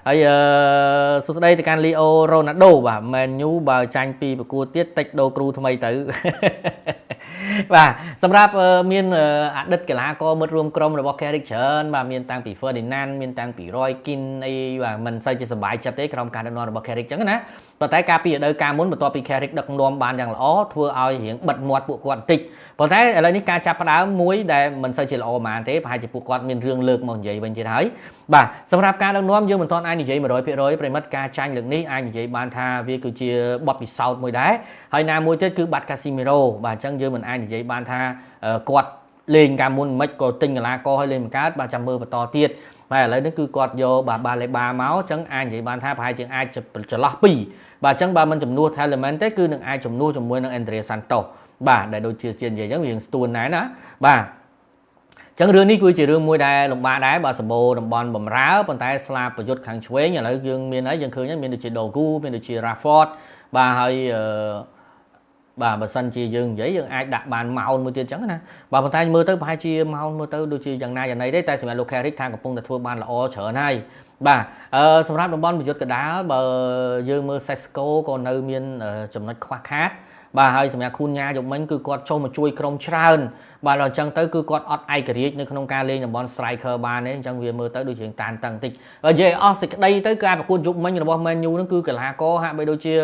ហើយសួស្ដីទៅកាន់ Leo Ronaldo បាទ Man U បើចាញ់ពីប្រកួតទៀតតិចដូរគ្រូថ្មីទៅបាទសម្រាប់មានអតីតកីឡាករមិត្តរួមក្រុមរបស់ Carrick ច្រើនបាទមានតាំងពី Ferdinand មានតាំងពី Roy Keane អីបាទមិនសូវជាសប្បាយចិត្តទេក្រុមការដឹកនាំរបស់ Carrick ចឹងណាប៉ុន្តែការពីរដូវកាលមុនបន្ទាប់ពី Carrick ដឹកនាំបានយ៉ាងល្អធ្វើឲ្យរៀងបិទមាត់ពួកគាត់បន្តិចប៉ុន្តែឥឡូវនេះការចាប់ផ្ដើមមួយដែលមិនសូវជាល្អប៉ុន្មានទេប្រហែលជាពួកគាត់មានរឿងលើកមកនិយាយវិញទៀតហើយបាទសម្រាប់ការដឹកនាំយើងមិនទាន់អាចនិយាយ 100% ប្រិមិត្តការចាញ់លើកនេះអាចនិយាយបានថាវាគឺជាបទពិសោធន៍មួយដែរហើយណាមួយទៀតគឺបាត់ Casemiro បាទអញ្ចឹងយើងមិនអាចនិយាយបានថាគាត់លេងកាលមុនមិនក៏ទិញកីឡាករឲ្យលេងបង្កើតបាទចាំមើលបន្តទៀតបាទឥឡូវនេះគឺគាត់យកបាទបាលេបាមកអញ្ចឹងអាចនិយាយបានថាប្រហែលជាអាចចន្លោះពីរបាទអញ្ចឹងបើមិនចំនួន Element ទេគឺនឹងអាចចំនួនជាមួយនឹង Andrea Santos បាទដែលដូចជានិយាយអញ្ចឹងវាស្ទួនដែរណាបាទចឹងរឿងនេះគឺជារឿងមួយដែលលំបាកដែរបើសម្បូរតំបន់បំរើប៉ុន្តែស្លាបប្រយុទ្ធខាងឆ្វេងឥឡូវយើងមានហើយយើងឃើញហើយមានដូចជា Dogu មានដូចជា Rashford បាទហើយបាទបើសិនជាយើងនិយាយយើងអាចដាក់បានម៉ោនមួយទៀតចឹងណាបាទប៉ុន្តែមើលទៅប្រហែលជាម៉ោនមើលទៅដូចជាយ៉ាងណាយ៉ាងណីទេតែសម្រាប់លោក Carrick ថាកំពុងតែធ្វើបានល្អច្រើនហើយបាទសម្រាប់តំបន់ប្រយុទ្ធកដាលបើយើងមើល Sesko ក៏នៅមានចំណុចខ្វះខាតបាទហើយសម្រាប់ខូនញ៉ាយកមិញគឺគាត់ចូលមកជួយក្រុមច្រើនបាទដល់អញ្ចឹងទៅគឺគាត់អត់ឯករាជ្យនៅក្នុងការលេងតំបន់ striker បានទេអញ្ចឹងវាមើលទៅដូចជាតានតឹងតិចនិយាយអស់សេចក្តីទៅការប្រកួតយុគមិញរបស់ Man U ហ្នឹងគឺកីឡាករហាក់បីដូចជា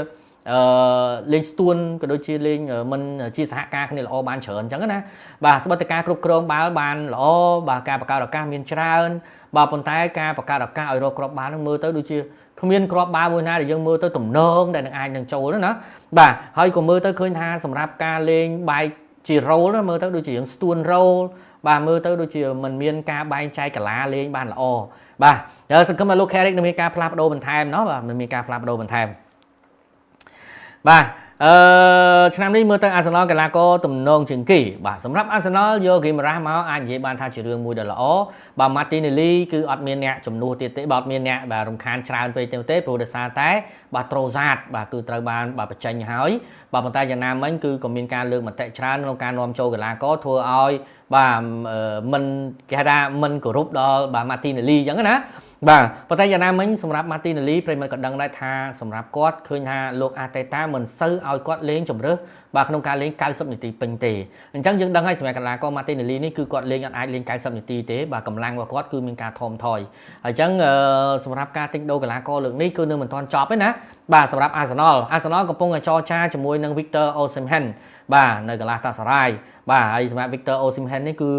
លេងស្ទួនក៏ដូចជាលេងមិនជាសហការគ្នាល្អបានច្រើនអញ្ចឹងណាបាទត្បិតតែការគ្រប់គ្រងបាល់បានល្អបាទការបង្កើតឱកាសមានច្រើនបាទប៉ុន្តែការបង្កើតឱកាសឲ្យរកគ្រាប់បាល់ហ្នឹងមើលទៅដូចជាគ្មានគ្រាប់បាល់មួយណាដែលយើងមើលទៅទំនងដែលនឹងអាចនឹងចូលណាបាទហើយក៏មើលទៅឃើញថាសម្រាប់ការលេងបែកជា role ណាមើលទៅដូចជារឿងស្ទួន role បាទមើលទៅដូចជាមិនមានការបែងចែកកីឡាលេងបានល្អបាទហើយសង្ឃឹមថាលោក Carrick នឹងមានការផ្លាស់ប្ដូរបន្ថែមបាទនឹងមានការផ្លាស់ប្ដូរបន្ថែមបាទឆ្នាំនេះមើលទៅ Arsenal កីឡាករទំនងជាងគេបាទសម្រាប់ Arsenal យក Guimaraes មកអាចនិយាយបានថាជារឿងមួយដ៏ល្អបាទ Martinelli គឺអត់មានអ្នកជំនួសទៀតទេបាទអត់មានអ្នកបាទរំខានច្រើនពេកទេព្រោះដោយសារតែបាទ Trossard បាទគឺត្រូវបានបាទបញ្ចេញហើយបាទប៉ុន្តែយ៉ាងណាមិញគឺក៏មានការលើកមតិច្រើនក្នុងការនាំចូលកីឡាករធ្វើឲ្យបាទមិនគេហៅថាមិនគោរពដល់បាទ Martinelli អញ្ចឹងណាបាទប៉ុន្តែយ៉ាងណាមិញសម្រាប់ Martinelli ប្រិមត្តក៏ដឹងដែរថាសម្រាប់គាត់ឃើញថាលោក Arteta មិនសូវឲ្យគាត់លេងជម្រើសបាទក្នុងការលេង90នាទីពេញទេអញ្ចឹងយើងដឹងហើយសម្រាប់កីឡាករ Martinelli នេះគឺគាត់លេងអត់អាចលេង90នាទីទេបាទកម្លាំងរបស់គាត់គឺមានការថមថយហើយអញ្ចឹងសម្រាប់ការទិញដូរកីឡាករលើកនេះគឺនៅមិនទាន់ចប់ទេណាបាទសម្រាប់ Arsenal កំពុងតែចរចាជាមួយនឹង Victor Osimhen បាទនៅកីឡាតាសារ៉ាយបាទហើយសម្រាប់ Victor Osimhen នេះគឺ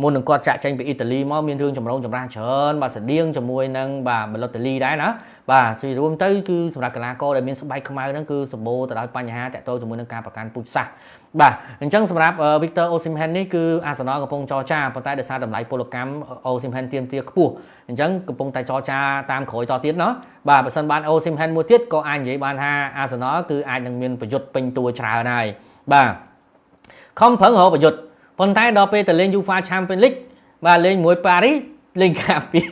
មុននឹងគាត់ចាក់ចេញពីអ៊ីតាលីមកមានរឿងចម្រូងចម្រាសច្រើនបាទស្តៀងជាមួយនឹងបាទ Balotelli ដែរណាបាទជួយរួមទៅគឺសម្រាប់កីឡាករដែលមានស្បែកខ្មៅហ្នឹងគឺសម្បូរទៅដោយបញ្ហាតាក់ទងជាមួយនឹងការប្រកាន់ពូជសាសន៍បាទអញ្ចឹងសម្រាប់ Victor Osimhen នេះគឺ Arsenal កំពុងចរចាប៉ុន្តែដោយសារតម្លៃពលកម្ម Osimhen ទាមទារខ្ពស់អញ្ចឹងកំពុងតែចរចាតាមក្រោយតទៀតណាបាទបើសិនបាន Osimhen មួយទៀតក៏អាចនិយាយបានថា Arsenal គឺអាចនឹងមានប្រយុទ្ធពេញតួច្រើនហើយបាទខំប្រឹងរកប្រយុទ្ធប៉ុន្តែដល់ពេលទៅលេង UEFA Champions League បាទលេងមួយ Paris លេងការពារ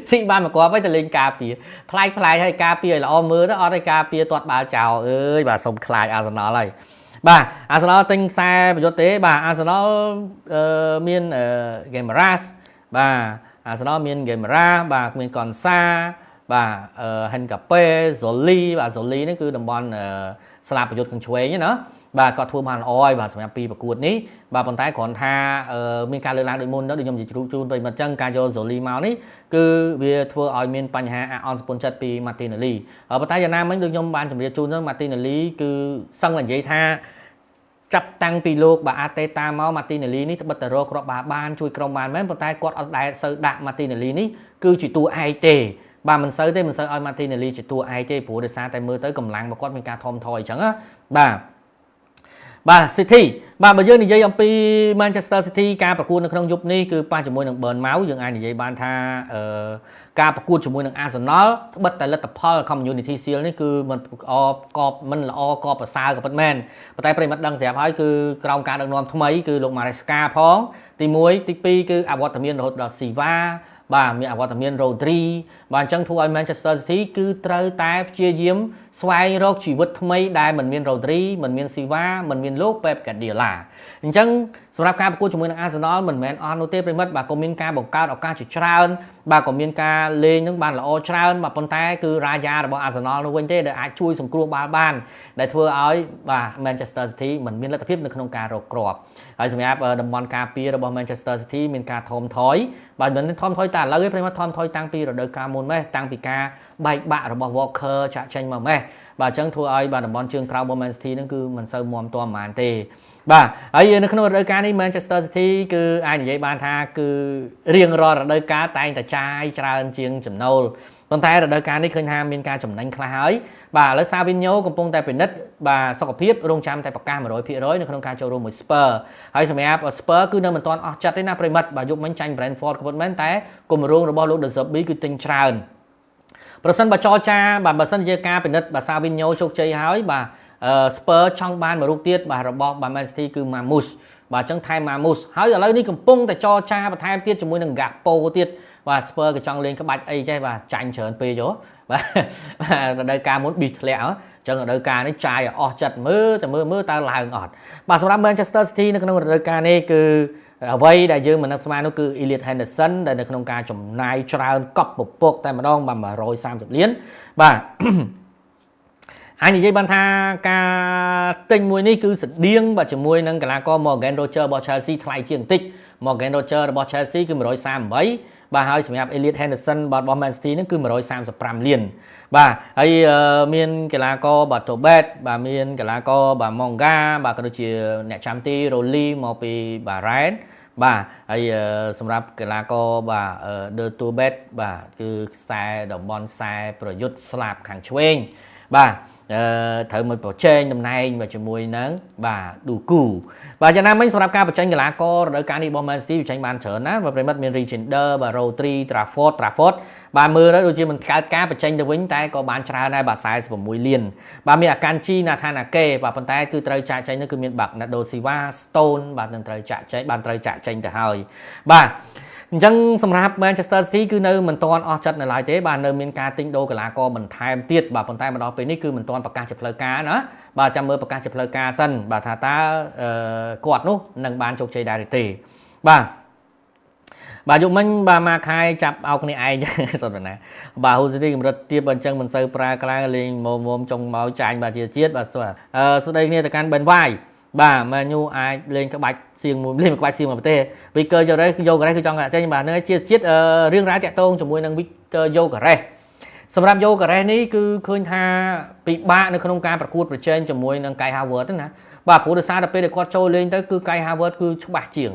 ស៊ីបានមកគាត់ទៅលេងការពារផ្លែកហើយការពារឲ្យល្អមើលទៅអត់ឲ្យការពារទាត់បាល់ចោលអើយបាទសុំខ្លាច Arsenal ហើយបាទ Arsenal ទិញខ្សែប្រយុទ្ធទេបាទ Arsenal មាន Guimaraes បាទ Arsenal មាន Guimaraes បាទមានកនសាបាទ Henkape Zoli បាទ Zoli នេះគឺតំបន់ស្លាបប្រយុទ្ធខាងឆ្វេងណាបាទគាត់ធ្វើបានល្អហើយបាទសម្រាប់ពីប្រកួតនេះបាទប៉ុន្តែគ្រាន់ថាមានការលើកឡើងដូចមុនទៅដូចខ្ញុំនិយាយជូនទៅមិនអញ្ចឹងការយក Zoli មកនេះគឺវាធ្វើឲ្យមានបញ្ហាអន់សពុនចិត្តពី Martinelli ប៉ុន្តែយ៉ាងណាមិញដូចខ្ញុំបានជម្រាបជូនទៅ Martinelli គឺសឹងតែនិយាយថាចាប់តាំងពីលោកបាទ Arteta មក Martinelli នេះត្បិតតែរកគ្រាប់បាល់បានជួយក្រុមបានមែនប៉ុន្តែគាត់អត់ដែលសូវដាក់ Martinelli នេះគឺជាតួឯកទេបាទមិនសូវឲ្យ Martinelli ជាតួឯកទេព្រោះដោយសារតែមើលទៅកម្លាំងរបស់គាត់មានការថមថយអញ្ចឹងណាបាទ City បាទបើយើងនិយាយអំពី Manchester City ការប្រកួតនៅក្នុងយប់នេះគឺប៉ះជាមួយនឹង Bournemouth យើងអាចនិយាយបានថាការប្រកួតជាមួយនឹង Arsenal ត្បិតតែលទ្ធផល Community Shield នេះគឺមិនល្អក៏ប្រសើរក៏ពិតមែនប៉ុន្តែប្រិមត្តដឹងស្រាប់ហើយគឺក្រោមការដឹកនាំថ្មីគឺលោក Maresca ផងទី1ទី2គឺអវត្តមានរហូតដល់ Silva បាទមានអវត្តមាន Rodri បាទអញ្ចឹងធ្វើឲ្យ Manchester City គឺត្រូវតែព្យាយាម ស្វែងរកជីវិតថ្មីដែលមិនមានរ៉ូឌ្រីមិនមានស៊ីវ៉ាមិនមានលោកប៉េបកាឌីឡាអញ្ចឹងសម្រាប់ការប្រកួតជាមួយនឹង Arsenal មិនមែនអស់នោះទេប្រិមិត្តបាទក៏មានការបង្កើតឱកាសជាច្រើនបាទក៏មានការលេងនឹងបានល្អច្រើនបាទប៉ុន្តែគឺរាយារបស់ Arsenal នោះវិញទេដែលអាចជួយសង្គ្រោះបាល់បានដែលធ្វើឲ្យបាទ Manchester City មិនមានលទ្ធភាពនៅក្នុងការរកគ្រាប់ហើយសម្រាប់តំបន់ការពាររបស់ Manchester City មានការថមថយបាទមិនថមថយតែឥឡូវទេប្រិមិត្តថមថយតាំងពីរដូវកាលមុនម៉េះតាំងពីការបែកបាក់របស់ Walker ចាក់ចេញមកម៉េះបាទអញ្ចឹងធ្វើឲ្យបាទតំបន់ជើងក្រោមរបស់ Man City ហ្នឹងគឺមិនសូវមាំទាំប៉ុន្មានទេបាទហើយនៅក្នុងរដូវកាលនេះ Manchester City គឺអាចនិយាយបានថាគឺរៀងរាល់រដូវកាលតែងតែចាយច្រើនជាងចំណូលប៉ុន្តែរដូវកាលនេះឃើញថាមានការចំណេញខ្លះហើយបាទឥឡូវ Savinho កំពុងតែពិនិត្យបាទសុខភាពរងចាំតែប្រកាស 100% នៅក្នុងការចូលរួមមួយ Spurs ហើយសម្រាប់ Spurs គឺនៅមិនទាន់អស់ចិត្តទេណាប្រិមិត្តបាទយកមិញចាញ់ Brentford ក៏ប៉ុន្មានតែគម្រោងរបស់លោក De Zerbi គឺទិញច្រើនប្រសិនបើចរចាបាទបើសិនជាការពិនិត្យបាទ Savinho ជោគជ័យហើយបាទ Spurs ចង់បានមួយរូបទៀតបាទរបស់ Man City គឺ Marmoush បាទអញ្ចឹងថែម Marmoush ហើយឥឡូវនេះកំពុងតែចរចាបន្ថែមទៀតជាមួយនឹង Gakpo ទៀតបាទ Spurs ក៏ចង់លេងក្បាច់អីចេះបាទចាញ់ច្រើនពេកយោបាទរដូវកាលមុនប៊ីធ្លាក់អញ្ចឹងរដូវកាលនេះចាយឲ្យអស់ចិត្តមើលតើឡើងអត់បាទសម្រាប់ Manchester City នៅក្នុងរដូវកាលនេះគឺអ្វីដែលយើងមិននឹកស្មាននោះគឺ Elliot Henderson ដែលនៅក្នុងការចំណាយច្រើនកប់ពពកតែម្ដងបាទ130លានបាទអញនិយាយបានថាការទិញមួយនេះគឺស្តៀងបាទជាមួយនឹងកីឡាករ Morgan Rogers របស់ Chelsea ថ្លៃជាងបន្តិច Morgan Rogers របស់ Chelsea គឺ138បាទហើយសម្រាប់ Elliot Henderson របស់ Man City ហ្នឹងគឺ135លានបាទហើយមានកីឡាករបាទ Tobet បាទមានកីឡាករបាទ Monga បាទក៏ដូចជាអ្នកចាំទី Rolly មកពីបាទ Rennes បាទហើយសម្រាប់កីឡាករបាទ The Tobet បាទគឺខ្សែតំបន់ខ្សែប្រយុទ្ធស្លាប់ខាងឆ្វេងបាទត្រូវមកប្រជែងតំណែងមកជាមួយនឹងបាទឌូគូបាទយ៉ាងណាមិញសម្រាប់ការបញ្ចេញកីឡាកររដូវកាលនេះរបស់ Man City បញ្ចេញបានច្រើនណាស់បាទប្រិមិត្តមាន Regender បាទ Rodri Trafford បាទមើលទៅដូចជាមិនកើតការបញ្ចេញទៅវិញតែក៏បានច្រើនដែរបាទ46លានបាទមានអាកានជី Nathanake បាទប៉ុន្តែគឺត្រូវចាក់ចេញនោះគឺមាន Bernardo Silva Stone បាទនឹងត្រូវចាក់ចេញបានត្រូវចាក់ចេញទៅហើយបាទអញ្ចឹងសម្រាប់ Manchester City គឺនៅមិនទាន់អស់ចិត្តនៅឡើយទេបាទនៅមានការទិញដូរកីឡាករបន្ថែមទៀតបាទប៉ុន្តែមកដល់ពេលនេះគឺមិនទាន់ប្រកាសជាផ្លូវការណាបាទចាំមើលប្រកាសជាផ្លូវការសិនបាទថាតើគាត់នោះនឹងបានជោគជ័យដែរឬទេបាទយុគមិញបាទមកខែចាប់អោគ្នាឯងសុទ្ធណាបាទ Hull City កម្រិតទៀតបើអញ្ចឹងមិនសូវប្រើខ្លាំងលេងមុំចុងមកចាញ់បាទជាតិបាទស្ដីគ្នាទៅកាន់ Ben White បាទ Man U អាចលេងក្បាច់សៀងមួយលេងក្បាច់សៀងមួយប្រទេស Victor Gyokeres គឺចង់ចាញ់បាទនៅជាតិរឿងរ៉ាវតាក់ទងជាមួយនឹង Victor Gyokeres សម្រាប់ Gyokeres នេះគឺឃើញថាពិបាកនៅក្នុងការប្រកួតប្រជែងជាមួយនឹង Kai Havertz ណាបាទព្រោះដោយសារតែពេលដែលគាត់ចូលលេងទៅគឺ Kai Havertz គឺច្បាស់ជាង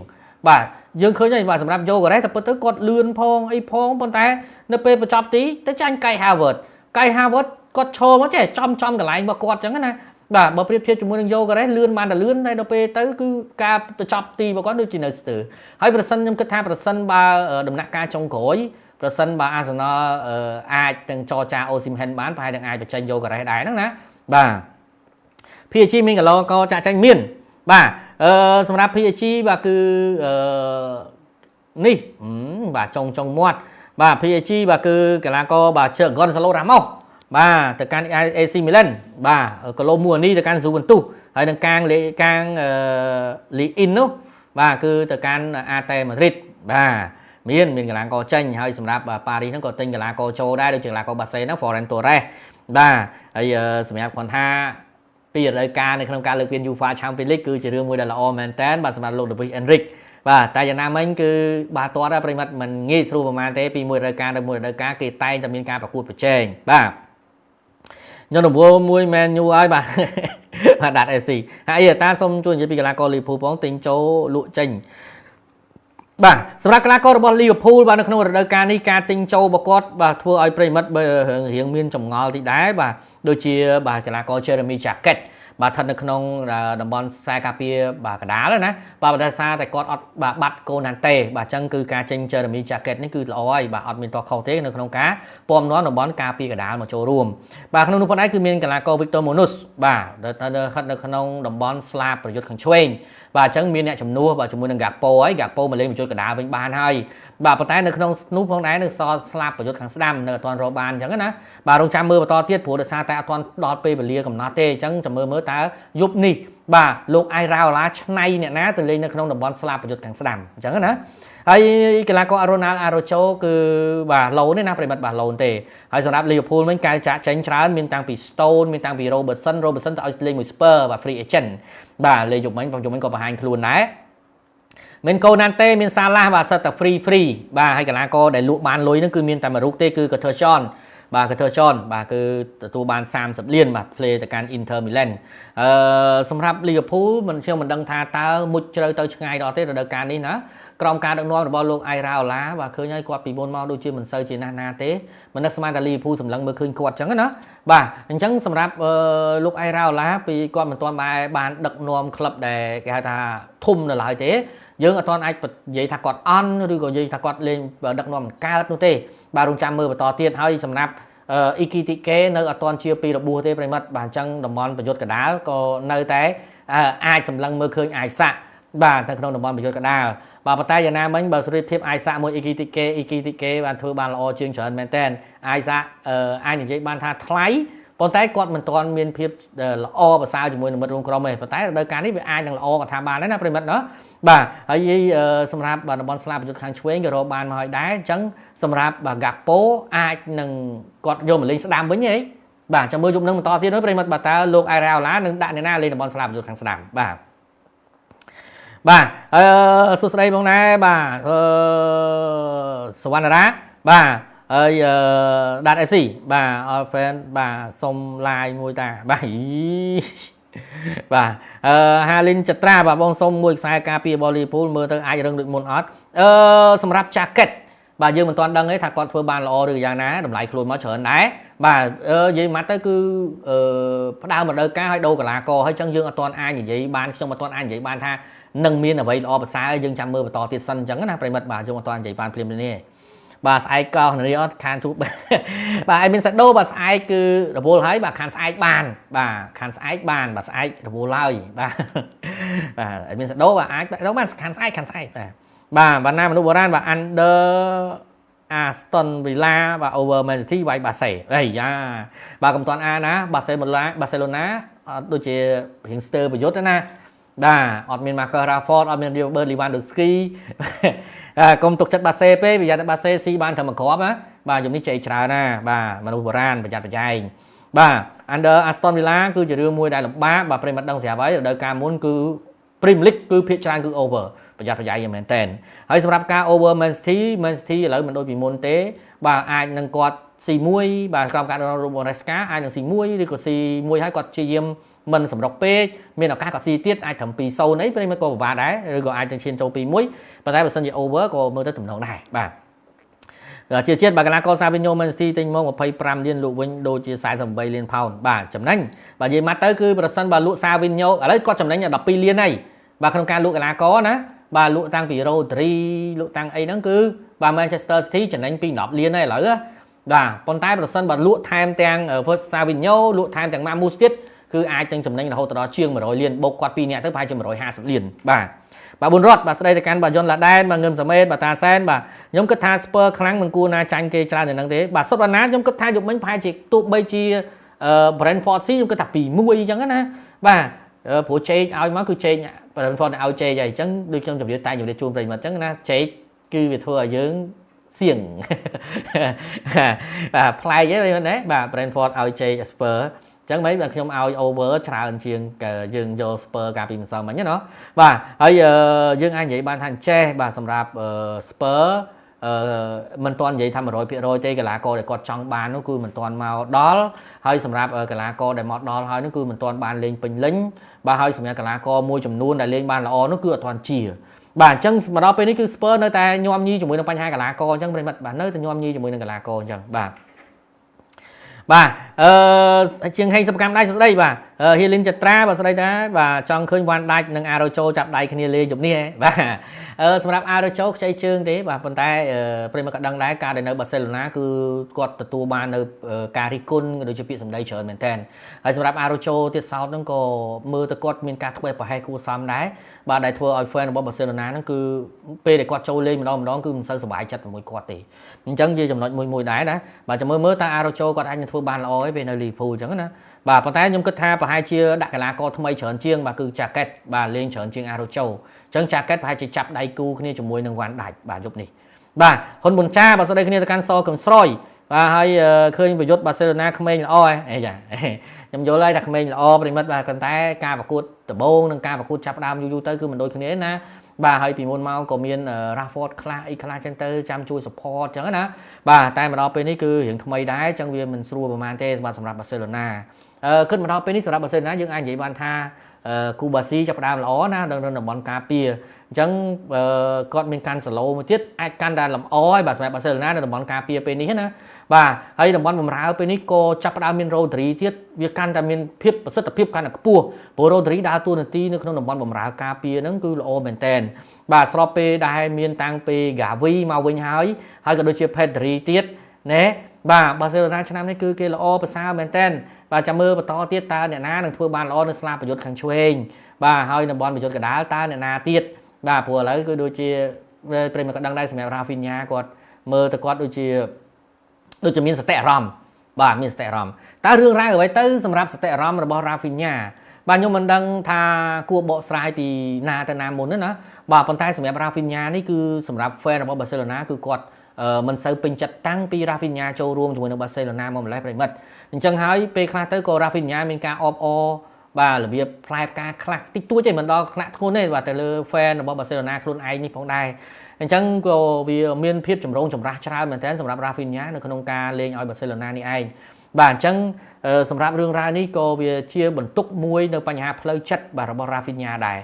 បាទយើងឃើញហើយបាទសម្រាប់ Gyokeres តែពិតទៅគាត់លឿនផងអីផងប៉ុន្តែនៅពេលបញ្ចប់ទីទៅចាញ់ Kai Havertz គាត់ឈរមកចេះចំកន្លែងរបស់គាត់អញ្ចឹងណាបាទបើប្រៀបធៀបជាមួយនឹង Gyokeres លឿនបានតែលឿនតែដល់ពេលទៅគឺការបញ្ចប់ទីរបស់គាត់ដូចជានៅស្ទើរហើយប្រសិនខ្ញុំគិតថាប្រសិនបើដំណាក់កាលចុងក្រោយប្រសិនបើ Arsenal អាចទាំងចរចា Osimhen បានប្រហែលនឹងអាចបញ្ចេញ Gyokeres ដែរហ្នឹងណាបាទ PSG មានកីឡាករចាក់ចាញ់មានបាទសម្រាប់ PSG បាទគឺនេះបាទចុងមាត់បាទ PSG បាទគឺកីឡាករបាទ Gonzalo Ramos បាទទៅកាន់ AC Milan បាទកូឡូមួនីទៅកាន់ Juventus ហើយនឹងកាងលីអ៊ីននោះបាទគឺទៅកាន់ AT Madrid បាទមានកីឡាករចេញហើយសម្រាប់ប៉ារីសហ្នឹងក៏ទិញកីឡាករចូលដែរដូចជាកីឡាករបាសេហ្នឹង Ferran Torres បាទហើយសម្រាប់គាត់ថាពីរដូវកាលនៅក្នុងការលើកពាន UEFA Champions League គឺជារឿងមួយដែលល្អមែនតើបាទសម្រាប់លោក Luis Enrique បាទតែយ៉ាងណាមិញគឺបាទតើប្រិមត្តមិនងាយស្រួលប្រហែលទេពីមួយរដូវកាលទៅមួយរដូវកាលគេតែងតែមានការប្រកួតប្រជែងបាទខ្ញុំរវល់មួយ Man U ហើយបាទដាក់ FC ហើយតាសូមជួយនិយាយពីកីឡាករ Liverpool ផងទិញចូលលក់ចេញបាទសម្រាប់កីឡាកររបស់ Liverpool បាទនៅក្នុងរដូវកាលនេះការទិញចូលរបស់គាត់បាទធ្វើឲ្យប្រិមិត្តរៀងមានចម្ងល់តិចដែរបាទដូចជាបាទកីឡាករ Jeremy Jacket បាទស្ថិតនៅក្នុងតំបន់ខ្សែការពារបាទកដាលណាបាទដោយសារតែគាត់អត់បាទបាត់កូនណាន់តេបាទអញ្ចឹងគឺការចេញ Jeremy Jacket នេះគឺល្អហើយបាទអត់មានតខុសទេនៅក្នុងការពំនាំតំបន់ការពារកដាលមកចូលរួមបាទក្នុងនោះផងដែរគឺមានកីឡាករ Victor Munoz បាទស្ថិតនៅក្នុងតំបន់ស្លាបប្រយុទ្ធខាងឆ្វេងបាទអញ្ចឹងមានអ្នកជំនួសបាទជាមួយនឹង Gakpo ហើយ Gakpo មកលេងបញ្ចូលកដាលវិញបានហើយ បាទប៉ុន្តែនៅក្នុងនោះផងដែរនៅសល់ស្លាប់ប្រយុទ្ធខាងស្ដាំនៅអត់ទាន់រកបានអញ្ចឹងណាបាទរងចាំមើលបន្តទៀតព្រោះដោយសារតែអត់ទាន់ដល់ពេលវេលាកំណត់ទេអញ្ចឹងចាំមើលតើយប់នេះបាទលោកអៃរ៉ាអូឡាឆ្នៃអ្នកណាទៅលេងនៅក្នុងតំបន់ស្លាប់ប្រយុទ្ធខាងស្ដាំអញ្ចឹងណាហើយកីឡាកររ៉ូណាល់អារ៉ូជូគឺបាទឡូនទេណាប្រិមិត្តបាទឡូនទេហើយសម្រាប់លីវើពូលវិញការចាក់ចេញច្រើនមានតាំងពី Stone មានតាំងពី Robertson ទៅឲ្យលេងមួយ Spurs បាទ free agent បាទលេងយប់មិញក៏បង្ហាញខ្លួនដែរមានកូណាន់តេមានសាឡាបាទសិតតែ free បាទហើយកីឡាករដែលលក់បានលុយហ្នឹងគឺមានតែមួយរូបទេគឺ Curtis Jones បាទ Curtis Jones បាទគឺទទួលបាន30លានបាទ play ទៅកាន់ Inter Milan សម្រាប់ Liverpool ខ្ញុំមិនដឹងថាតើមុជជ្រៅទៅឆ្ងាយដល់ទេរដូវកាលនេះណាក្រុមការដឹកនាំរបស់លោកអៃរ៉ាអូឡាបាទឃើញហើយគាត់ពីមុនមកដូចជាមិនសូវជាណាទេមិននឹកស្មានតែ Liverpool សម្លឹងមើលឃើញគាត់អញ្ចឹងណាបាទអញ្ចឹងសម្រាប់លោកអៃរ៉ាអូឡាពីគាត់មិនទាន់បានដឹកនាំក្លឹបដែលគេហៅថាធំនៅឡើយទេយើងអត់ទាន់អាចនិយាយថាគាត់អន់ឬក៏និយាយថាគាត់លេងដឹកនាំមិនកើតនោះទេបាទរងចាំមើលបន្តទៀតហើយសម្រាប់អ៊ីគីទីកេនៅអត់ទាន់ជាពីរបួសទេប្រិមិត្តបាទអញ្ចឹងតំបន់ប្រយុទ្ធកដាលក៏នៅតែអាចសម្លឹងមើលឃើញអាយសាក់បាទនៅក្នុងតំបន់ប្រយុទ្ធកដាលបាទប៉ុន្តែយ៉ាងណាមិញបើស្រីធៀបអាយសាក់មួយអ៊ីគីទីកេបានធ្វើបានល្អជាងច្រើនមែនតើអាយសាក់អាចនិយាយបានថាថ្លៃប៉ុន្តែគាត់មិនទាន់មានភាពល្អប្រសើរជាមួយនឹងមិត្តរួមក្រុមទេប៉ុន្តែរដូវកាលនេះវាអាចនឹងល្អក៏ថាបានដែរណាប្រិមិត្តណាបាទហើយសម្រាប់តំបន់ស្លាបប្រយុទ្ធខាងឆ្វេងក៏រកបានមកហើយដែរអញ្ចឹងសម្រាប់ហ្គាប៉ូអាចនឹងគាត់យកមកលេងស្ដាំវិញហីបាទចាំមើលយប់នឹងបន្តទៀតនោះប្រិមិត្តបាទតើលោកអៃរ៉ាអូឡានឹងដាក់អ្នកណាលេងតំបន់ស្លាបប្រយុទ្ធខាងស្ដាំបាទសួស្ដីបងណាបាទសវណ្ណរាបាទហើយដាត់ FC បាទអរហ្វេនបាទសុំ live មួយតាបាទបាទហាលីនចត្រាបាទបងសុំមួយខ្សែការពារបលីពូលមើលទៅអាចរឹងដូចមុនអត់សម្រាប់ jacket បាទយើងមិនទាន់ដឹងទេថាគាត់ធ្វើបានល្អឬយ៉ាងណាតម្លៃខ្លួនមកច្រើនដែរបាទនិយាយមកទៅគឺផ្ដើមរដូវកាលឲ្យដូរកីឡាករហើយចឹងយើងអត់ទាន់អាចនិយាយបានខ្ញុំអត់ទាន់អាចនិយាយបានថានឹងមានអ្វីល្អប្រសើរយើងចាំមើលបន្តទៀតសិនអញ្ចឹងណាប្រិមិត្តបាទយើងអត់ទាន់និយាយបានភ្លាមនេះបាទស្អែកកោនារីអត់ខានទូបាទឯមានសាដូបាទស្អែកគឺរវល់ហើយបាទខានស្អែកបានបាទខានស្អែកបានបាទស្អែករវល់ហើយបាទឯមានសាដូបាទអាចរកបានខានស្អែកបាទបាទណាមនុស្សបុរាណបាទ under Aston Villa បាទ over Man City វាយបាសេអីយ៉ាបាទកំតាន់អាណាបាសេឡូណាអត់ដូចជារៀងស្ទើរប្រយុទ្ធណាបាទអត់មាន Marcus Rashford អត់មាន Robert Lewandowski កុំទុកចិត្តបាសេពេកប្រយ័ត្នបាសេស៊ីបានត្រឹមមួយគ្រាប់ណាបាទយប់នេះជ័យច្រើនណាបាទមនុស្សបុរាណប្រយ័ត្នប្រយែងបាទ under Aston Villa គឺជារឿងមួយដែលលំបាកបាទប្រិមត្តដឹងស្រាប់ហើយរដូវកាលមុនគឺ Premier League គឺភាគច្រើនគឺ over ប្រយ័ត្នប្រយែងយ៉ាងមែនតើហើយសម្រាប់ការ over Man City ឥឡូវមិនដូចពីមុនទេបាទអាចនឹងគាត់ C1 បាទក្រុមការរបស់ Moresca អាចនឹង C1 ឬក៏ C1 ហើយគាត់ព្យាយាមមិនសម្រុកពេកមានឱកាសគាត់ស៊ីទៀតអាចត្រឹម 2-0 អីព្រៃមិនក៏ពិបាកដែរឬក៏អាចនឹងឈានចូល 2-1 ប៉ុន្តែបើសិនជា over ក៏មើលទៅទំនងដែរបាទជាជាតិបាទកីឡាករ Savinho Man City ទិញមក25លានលក់វិញដូចជា48លានផោនបាទចំណេញបាទនិយាយមកទៅគឺប្រសិនបើលក់ Savinho ឥឡូវគាត់ចំណេញ12លានហើយបាទក្នុងការលក់កីឡាករណាបាទលក់តាំងពី Rodri លក់តាំងអីហ្នឹងគឺបាទ Manchester City ចំណេញពី10លានហើយឥឡូវបាទប៉ុន្តែប្រសិនបើលក់ថែមទាំង Savinho លក់ថែមទាំង Mamus ទៀតគឺអាចនឹងចំណេញរហូតដល់ជាង100លានបូកគាត់2នាក់ទៅប្រហែលជា150លានបាទប៊ុនរតបាទស្ដីទៅកាន់បាទយុនឡាដែនបាទងឹមសាមេតបាទតាសែនបាទខ្ញុំគិតថាស្ពឺខ្លាំងមិនគួរណាចាញ់គេច្រើននៅហ្នឹងទេបាទសុទ្ធបណ្ណាខ្ញុំគិតថាយប់មិញប្រហែលជាទោះបីជា Brentford ស៊ីខ្ញុំគិតថា 2-1 អញ្ចឹងណាបាទព្រោះជេកឲ្យមកគឺជេក Brentford ឲ្យជេកហើយអញ្ចឹងដូចខ្ញុំជម្រាបតែជម្រាបជូនប្រិយមិត្តអញ្ចឹងណាជេកគឺវាធ្វើឲ្យយើងសៀងបាទប្លែកទេប្រិយមិត្តណាបាទ Brentford ឲ្យជេក Spursចឹងមិនបាទខ្ញុំឲ្យ over ច្រើនជាងយើងយក Spur កាលពីម្សិលមិញណាបាទហើយយើងអាចនិយាយបានថាចេះបាទសម្រាប់ Spur មិនទាន់និយាយថា 100% ទេកីឡាករដែលគាត់ចង់បាននោះគឺមិនទាន់មកដល់ហើយសម្រាប់កីឡាករដែលមកដល់ហើយនោះគឺមិនទាន់បានលេងពេញលេញបាទហើយសម្រាប់កីឡាករមួយចំនួនដែលលេងបានល្អនោះគឺអត់ទាន់ជាបាទអញ្ចឹងមកដល់ពេលនេះគឺ Spur នៅតែញោមញីជាមួយនឹងបញ្ហាកីឡាករអញ្ចឹងប្រិមិត្តបាទនៅតែញោមញីជាមួយនឹងកីឡាករអញ្ចឹងបាទជាងហេងសកម្មដែរសួស្ដីបាទ ฮีลินจัตราបាទស្ដីថាបាទចង់ឃើញវ៉ាន់ដាច់និងអារ៉ូជូចាប់ដៃគ្នាលេងយប់នេះបាទសម្រាប់អារ៉ូជូខ្ចីជើងទេបាទប៉ុន្តែប្រិមត្តក៏ដឹងដែរការដែលនៅបាសេឡូណាគឺគាត់ទទួលបាននៅការរិះគន់ក៏ដូចជាពាក្យសម្ដីច្រើនមែនទែនហើយសម្រាប់អារ៉ូជូទៀតសោតហ្នឹងក៏មើលទៅគាត់មានការធ្វេសប្រហែសគួរសមដែរបាទដែលធ្វើឲ្យ fan របស់បាសេឡូណាហ្នឹងគឺពេលដែលគាត់ចូលលេងម្ដងគឺមិនសូវសប្បាយចិត្តជាមួយគាត់ទេអញ្ចឹងជាចំណុចមួយដែរណាបាទចាំមើលតើអារ៉ូជូគាត់អាចនឹងធ្វើបានល្អទេពេលនៅលីភូអញ្ចឹងណាបាទប៉ុន្តែខ្ញុំគិតថាប្រហែលជាដាក់កីឡាករថ្មីច្រើនជាងបាទគឺចាកេតបាទលេងច្រើនជាងអារ៉ូជូអញ្ចឹងចាកេតប្រហែលជាចាប់ដៃគូគ្នាជាមួយនឹងវ៉ាន់ដាច់បាទយប់នេះបាទហ៊ុនប៊ុនចាបាទស្ដីគ្នាទៅកាន់សកឹមស្រយបាទហើយឃើញប្រយុទ្ធបាសេឡូណាក្មេងល្អហ៎អីចាខ្ញុំយល់ហើយថាក្មេងល្អប្រិមិត្តបាទប៉ុន្តែការប្រកួតដំបូងនិងការប្រកួតចាប់ដើមយូរទៅគឺមិនដូចគ្នាណាបាទហើយពីមុនមកក៏មាន Rashford ខ្លះអីខ្លះចឹងទៅចាំជួយ support ចឹងណាបាទតែមកដល់ពេលនេះគឺរឿងថ្មីដែរចឹងវាមិនស្រួលប្រហែលទេសម្រាប់បាសេឡូណាគិតមកដល់ពេលនេះសម្រាប់បាសេឡូណាយើងអាចនិយាយបានថាគូបាស៊ីចាប់ផ្ដើមល្អណានៅតំបន់ការពារអញ្ចឹងគាត់មានកាន់សាឡូមួយទៀតអាចកាន់តែលម្អហើយបាទសម្រាប់បាសេឡូណានៅតំបន់ការពារពេលនេះណាបាទហើយតំបន់បម្រើពេលនេះក៏ចាប់ផ្ដើមមានរ៉ូឌ្រីទៀតវាកាន់តែមានភាពប្រសិទ្ធភាពកាន់តែខ្ពស់ព្រោះរ៉ូឌ្រីដើរតួនាទីនៅក្នុងតំបន់បម្រើការពារហ្នឹងគឺល្អមែនតើបាទស្របពេលដែលមានតាំងពីហ្គាវីមកវិញហើយក៏ដូចជាផេឌរីទៀតណែបាទបាសេឡូណាឆ្នាំនេះគឺគេល្អប្រសើរមែនតើបាទចាំមើលបន្តទៀតតើអ្នកណានឹងធ្វើបានល្អនៅស្លាបប្រយុទ្ធខាងឆ្វេងបាទហើយតំបន់ប្រយុទ្ធកណ្ដាលតើអ្នកណាទៀតបាទព្រោះឥឡូវគឺដូចជាប្រិមត្តក៏ដឹងដែរសម្រាប់ Rafinha គាត់មើលទៅគាត់ដូចជាមានសតិអារម្មណ៍បាទមានសតិអារម្មណ៍តើរឿងរ៉ាវអ្វីទៅសម្រាប់សតិអារម្មណ៍របស់ Rafinha បាទខ្ញុំមិនដឹងថាគួរបកស្រាយពីណាទៅណាមុនណាបាទប៉ុន្តែសម្រាប់ Rafinha នេះគឺសម្រាប់ fan របស់ Barcelona គឺគាត់មិនសូវពេញចិត្តតាំងពី Rafinha ចូលរួមជាមួយនឹង Barcelona មកម្លេះប្រិមិត្តអញ្ចឹងហើយពេលខ្លះទៅក៏ Rafinha មានការអបអរបាទរបៀបផ្លែផ្កាខ្លះតិចតួចទេមិនដល់ថ្នាក់ធ្ងន់ទេបាទទៅលើ fan របស់ Barcelona ខ្លួនឯងនេះផងដែរអញ្ចឹងក៏វាមានភាពចម្រូងចម្រាសច្រើនមែនទែនសម្រាប់ Rafinha នៅក្នុងការលេងឲ្យ Barcelona នេះឯងបាទអញ្ចឹងសម្រាប់រឿងរ៉ាវនេះក៏វាជាបន្ទុកមួយនៅបញ្ហាផ្លូវចិត្តបាទរបស់ Rafinha ដែរ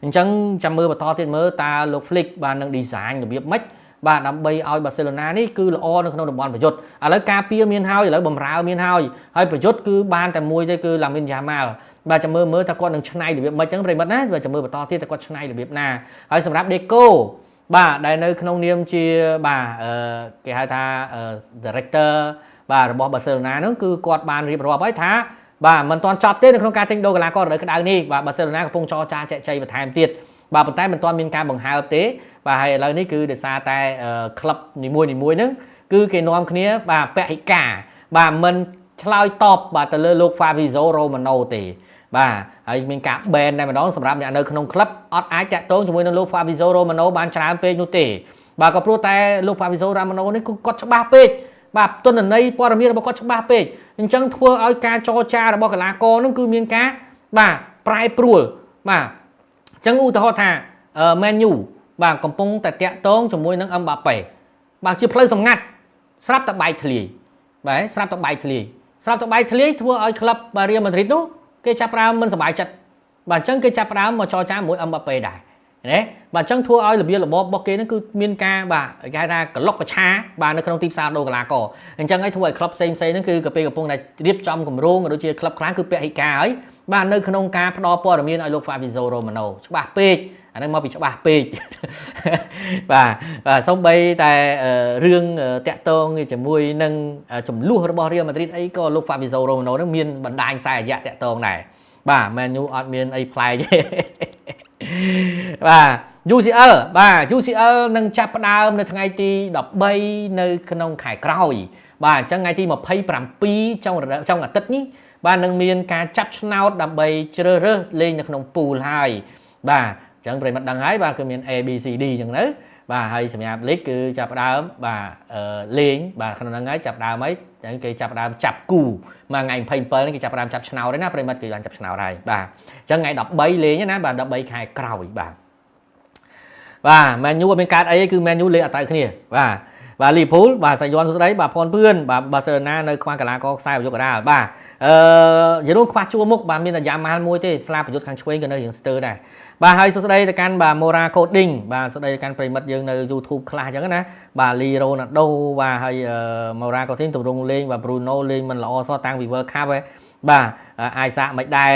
អញ្ចឹងចាំមើលបន្តទៀតមើលតើលោក Flick បាទនឹង design របៀបម៉េចបាទដើម្បីឲ្យ Barcelona នេះគឺល្អនៅក្នុងតំបន់ប្រយុទ្ធឥឡូវការពារមានហើយឥឡូវបំរើមានហើយប្រយុទ្ធគឺបានតែមួយទេគឺ Lamine Yamal បាទចាំមើលតើគាត់នឹងឆ្នៃរបៀបម៉េចចឹងប្រិមិត្តណាបាទចាំមើលបន្តទៀតតើគាត់ឆ្នៃរបៀបណាហើយសម្រាប់ Deco បាទដែលនៅក្នុងនាមជាបាទគេហៅថា director បាទរបស់ Barcelona ហ្នឹងគឺគាត់បានរៀបរាប់ហើយថាបាទមិនទាន់ចប់ទេនៅក្នុងការទិញដូរកីឡាកររដូវក្តៅនេះបាទ Barcelona កំពុងចរចាចែកចៃបន្ថែមទៀតបាទប៉ុន្តែមិនទាន់មានការបង្ហើបទេបាទហើយឥឡូវនេះគឺដោយសារតែក្លឹបនីមួយហ្នឹងគឺគេនាំគ្នាបាទពហិការបាទមិនឆ្លើយតបបាទទៅលើលោក Fabrizio Romano ទេបាទហើយមានការ ban តែម្ដងសម្រាប់អ្នកនៅក្នុងក្លឹបអត់អាចតាក់ទងជាមួយនឹងលោក Fabrizio Romano បានច្រើនពេកនោះទេបាទក៏ព្រោះតែលោក Fabrizio Romano នេះគឺគាត់ច្បាស់ពេកបាទទិន្នន័យព័ត៌មានរបស់គាត់ច្បាស់ពេកអញ្ចឹងធ្វើឲ្យការចរចារបស់កីឡាករនោះគឺមានការបាទប្រែប្រួលបាទអញ្ចឹងឧទាហរណ៍ថា Man U បាទកំពុងតែតាក់ទងជាមួយនឹង Mbappe បាទជាផ្លូវសម្ងាត់ស្រាប់តែបែកធ្លាយបាទស្រាប់តែបែកធ្លាយធ្វើឲ្យក្លឹប Real Madrid នោះគេចាប់ផ្ដើមមិនសប្បាយចិត្តបាទអញ្ចឹងគេចាប់ផ្ដើមមកចរចាជាមួយ Mbappe ដែរណាបាទអញ្ចឹងធ្វើឲ្យរបៀបរបបរបស់គេហ្នឹងគឺមានការបាទគេហៅថាក្លុកប្រឆាបាទនៅក្នុងទីផ្សារដូរកីឡាករអញ្ចឹងឲ្យធ្វើឲ្យក្លឹបផ្សេងហ្នឹងគឺក៏ពេលកំពុងតែរៀបចំគម្រោងដូចជាក្លឹបខ្លះគឺពហិការហើយបាទនៅក្នុងការផ្ដល់ព័ត៌មានឲ្យលោក Fabrizio Romano ច្បាស់ពេកអាហ្នឹងមកពីច្បាស់ពេកបាទសូម្បីតែរឿងតាក់ទងជាមួយនឹងចំនួនរបស់ Real Madrid អីក៏លោក Fabrizio Romano ហ្នឹងមានបណ្ដាញខ្សែរយៈតាក់ទងដែរបាទ Man U អត់មានអីប្លែកទេបាទ UCL បាទ UCL នឹងចាប់ផ្ដើមនៅថ្ងៃទី13នៅក្នុងខែក្រោយបាទអញ្ចឹងថ្ងៃទី27ចុងអាទិត្យនេះបាទនឹងមានការចាប់ឆ្នោតដើម្បីជ្រើសរើសលេងនៅក្នុងពូលហើយបាទអញ្ចឹងប្រិមត្តដឹងហើយបាទគឺមាន A B C D អញ្ចឹងទៅបាទហើយសម្រាប់ League គឺចាប់ផ្ដើមបាទលេងបាទក្នុងហ្នឹងហើយចាប់ផ្ដើមហើយអញ្ចឹងគេចាប់ផ្ដើមចាប់គូមួយថ្ងៃ27នេះគេចាប់ផ្ដើមចាប់ឆ្នោតហើយណាប្រិមត្តគេបានចាប់ឆ្នោតហើយបាទអញ្ចឹងថ្ងៃ13លេងណាបាទ13ខែក្រោយបាទMan U អត់មានកាតអីទេគឺ Man U លេងអត់ទៅគ្នាបាទ Liverpool បាទសាយ័នសុស្ដីបាទភ័ណ្ឌពឿនបាទ Barcelona នៅខ្វះកីឡាករខ្សែប្រយុទ្ធកណ្ដាលបាទយល់ខ្វះជួរមុខបាទមានតែយ៉ាម៉ាល់មួយទេស្លាបប្រយុទ្ធខាងឆ្វេងក៏នៅរៀងស្ទើរដែរបាទហើយសុស្ដីទៅកាន់បាទ Mora Coding បាទសុស្ដីទៅកាន់ប្រិមិត្តយើងនៅ YouTube ខ្លះអញ្ចឹងណាបាទ Lee Ronaldo បាទហើយ Mora Coding ទម្រង់លេងបាទ Bruno លេងមិនល្អសោះតាំងពី World Cup ហ៎ បាទអាយសាមិនដែរ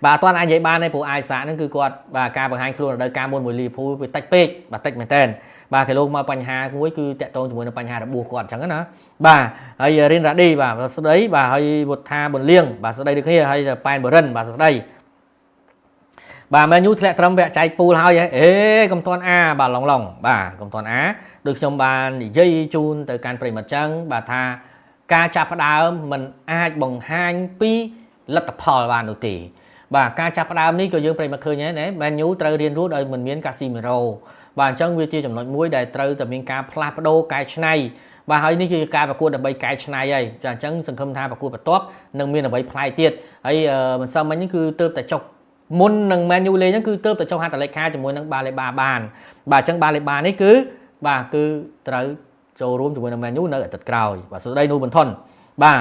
បាទអត់ទាន់អាចនិយាយបានទេព្រោះអាយសាហ្នឹងគឺគាត់បាទការបង្ហាញខ្លួនរដូវកាលមុនមួយលីភូវាតិចពេកបាទតិចមែនតើបាទគេលោកមកបញ្ហាមួយគឺតាក់ទងជាមួយនឹងបញ្ហារបួសគាត់អញ្ចឹងណាបាទហើយរិនរ៉ាឌីបាទស្ដីបាទហើយវុទ្ធាប៊ុនលៀងបាទស្ដីដូចគ្នាហើយប៉ែនបរិនបាទស្ដីបាទមែនយូធ្លាក់ត្រឹមវគ្គចែកពូលហើយកុំតន់អាបាទឡងបាទកុំតន់អាដូចខ្ញុំបាននិយាយជូនទៅកាន់ប្រិមត្តចឹងបាទថាការចាប់ផ្ដើមมันអាចបង្ហាញពីលទ្ធផលបាននោះទេបាទការចាប់ផ្ដើមនេះក៏យើងប្រិមត្តឃើញហើយណាមែនយូត្រូវរៀនរស់ដោយមិនមានកាស៊ីមេរ៉ូបាទអញ្ចឹងវាជាចំណុចមួយដែលត្រូវតែមានការផ្លាស់ប្ដូរកែច្នៃបាទហើយនេះគឺការប្រកួតដើម្បីកែច្នៃហើយចាអញ្ចឹងសង្ឃឹមថាប្រកួតបន្ទាប់នឹងមានអ្វីប្លែកទៀតហើយមិនសមមិញនេះគឺទើបតែចុកមុននឹងមែនយូលេងហ្នឹងគឺទើបតែចុះហត្ថលេខាជាមួយនឹងបាឡេបាបានបាទអញ្ចឹងបាឡេបានេះគឺបាទគឺត្រូវចូលរួមជាមួយនឹងមែនយូនៅអាទិត្យក្រោយបាទសួស្ដីនូប៊ុនថុនបាទ